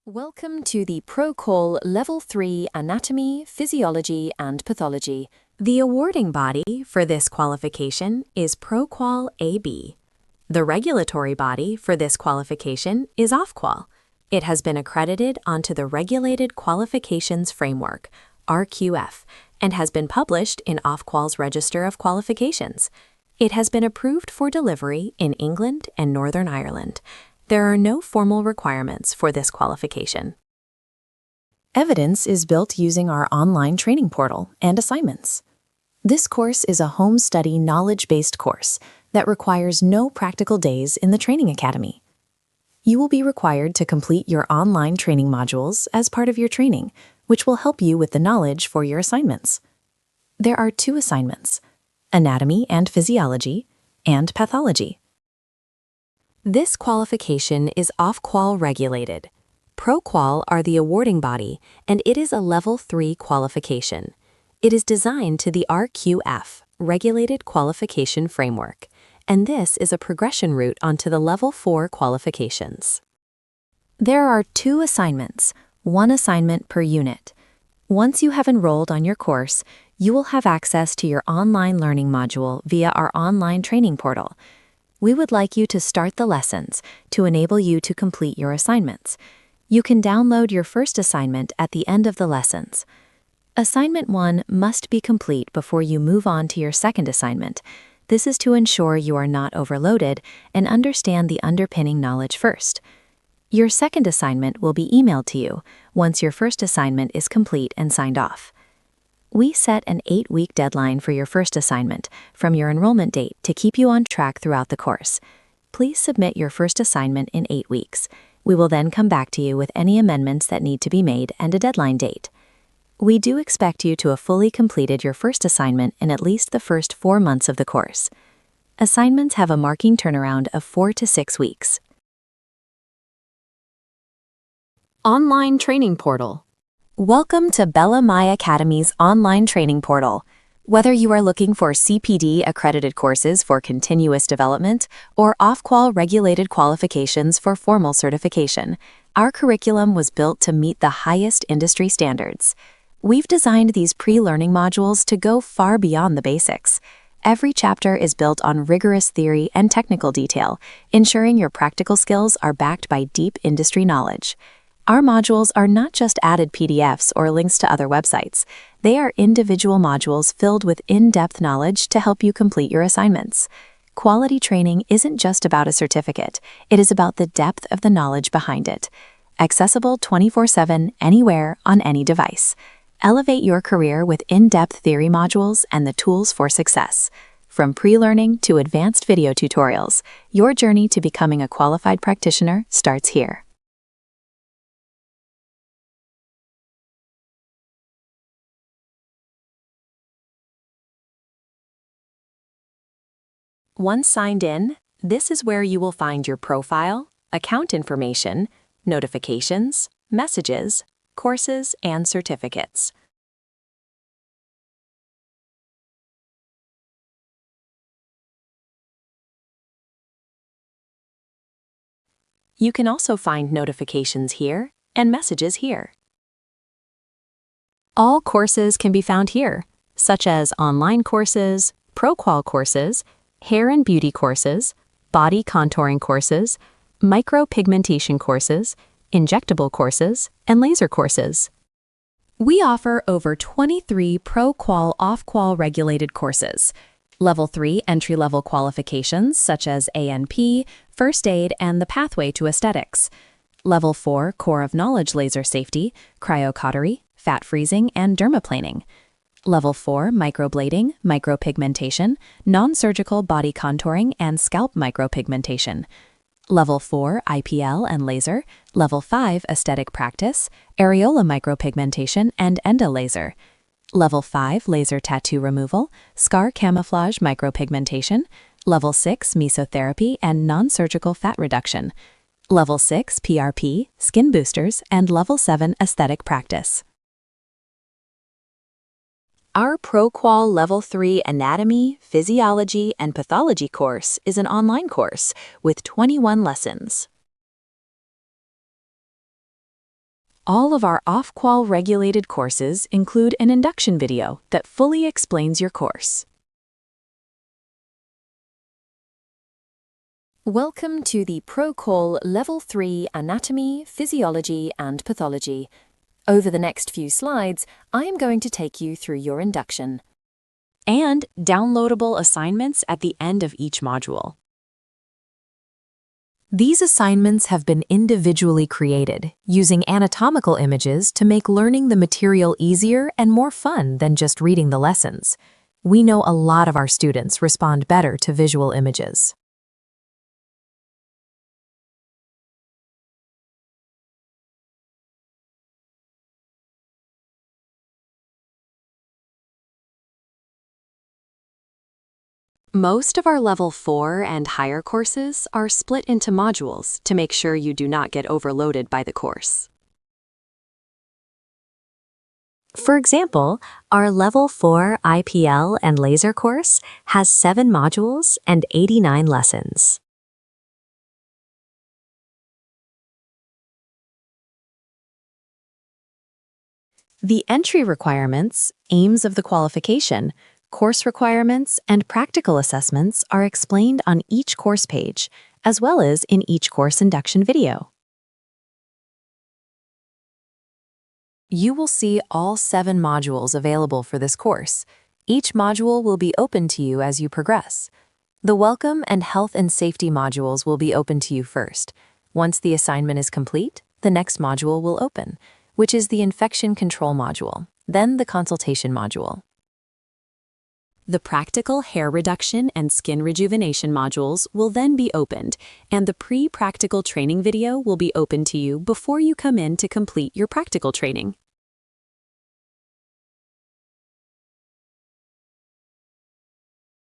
Welcome to the ProQual Level 3 Anatomy, Physiology and Pathology. The awarding body for this qualification is ProQual AB. The regulatory body for this qualification is OffQual. It has been accredited onto the Regulated Qualifications Framework, RQF, and has been published in OffQual's Register of Qualifications. It has been approved for delivery in England and Northern Ireland. There are no formal requirements for this qualification. Evidence is built using our online training portal and assignments. This course is a home study knowledge-based course that requires no practical days in the training academy. You will be required to complete your online training modules as part of your training, which will help you with the knowledge for your assignments. There are 2 assignments: Anatomy and Physiology and Pathology. This qualification is OffQual regulated. ProQual are the awarding body, and it is a Level 3 qualification. It is designed to the RQF, Regulated Qualification Framework, and this is a progression route onto the Level 4 qualifications. There are 2 assignments, 1 assignment per unit. Once you have enrolled on your course, you will have access to your online learning module via our online training portal. We would like you to start the lessons to enable you to complete your assignments. You can download your first assignment at the end of the lessons. Assignment 1 must be complete before you move on to your second assignment. This is to ensure you are not overloaded and understand the underpinning knowledge first. Your second assignment will be emailed to you once your first assignment is complete and signed off. We set an 8-week deadline for your first assignment from your enrollment date to keep you on track throughout the course. Please submit your first assignment in 8 weeks. We will then come back to you with any amendments that need to be made and a deadline date. We do expect you to have fully completed your first assignment in at least the first 4 months of the course. Assignments have a marking turnaround of 4 to 6 weeks. Online Training Portal. Welcome to Mai Academy's online training portal. Whether you are looking for CPD accredited courses for continuous development or OffQual regulated qualifications for formal certification, our curriculum was built to meet the highest industry standards. We've designed these pre-learning modules to go far beyond the basics. Every chapter is built on rigorous theory and technical detail, ensuring your practical skills are backed by deep industry knowledge. Our modules are not just added PDFs or links to other websites. They are individual modules filled with in-depth knowledge to help you complete your assignments. Quality training isn't just about a certificate. It is about the depth of the knowledge behind it. Accessible 24/7, anywhere, on any device. Elevate your career with in-depth theory modules and the tools for success. From pre-learning to advanced video tutorials, your journey to becoming a qualified practitioner starts here. Once signed in, this is where you will find your profile, account information, notifications, messages, courses, and certificates. You can also find notifications here and messages here. All courses can be found here, such as online courses, ProQual courses, hair and beauty courses, body contouring courses, micropigmentation courses, injectable courses, and laser courses. We offer over 23 ProQual OffQual regulated courses. Level 3 entry-level qualifications such as ANP, First Aid, and the Pathway to Aesthetics. Level 4 Core of Knowledge Laser Safety, Cryocautery, Fat Freezing, and Dermaplaning. Level 4 Microblading, Micropigmentation, Non-Surgical Body Contouring, and Scalp Micropigmentation. Level 4 IPL and Laser. Level 5 Aesthetic Practice, Areola Micropigmentation, and Endolaser. Level 5 Laser Tattoo Removal, Scar Camouflage Micropigmentation. Level 6 Mesotherapy and Non-Surgical Fat Reduction. Level 6 PRP, Skin Boosters, and Level 7 Aesthetic Practice. Our ProQual Level 3 Anatomy, Physiology, and Pathology course is an online course with 21 lessons. All of our off-qual regulated courses include an induction video that fully explains your course. Welcome to the ProQual Level 3 Anatomy, Physiology and Pathology. Over the next few slides, I am going to take you through your induction and downloadable assignments at the end of each module. These assignments have been individually created, using anatomical images to make learning the material easier and more fun than just reading the lessons. We know a lot of our students respond better to visual images. Most of our Level 4 and higher courses are split into modules to make sure you do not get overloaded by the course. For example, our Level 4 IPL and Laser course has 7 modules and 89 lessons. The entry requirements, aims of the qualification, course requirements, and practical assessments are explained on each course page, as well as in each course induction video. You will see all 7 modules available for this course. Each module will be open to you as you progress. The Welcome and Health and Safety modules will be open to you first. Once the assignment is complete, the next module will open, which is the Infection Control module, then the Consultation module. The Practical Hair Reduction and Skin Rejuvenation modules will then be opened, and the pre-practical training video will be open to you before you come in to complete your practical training.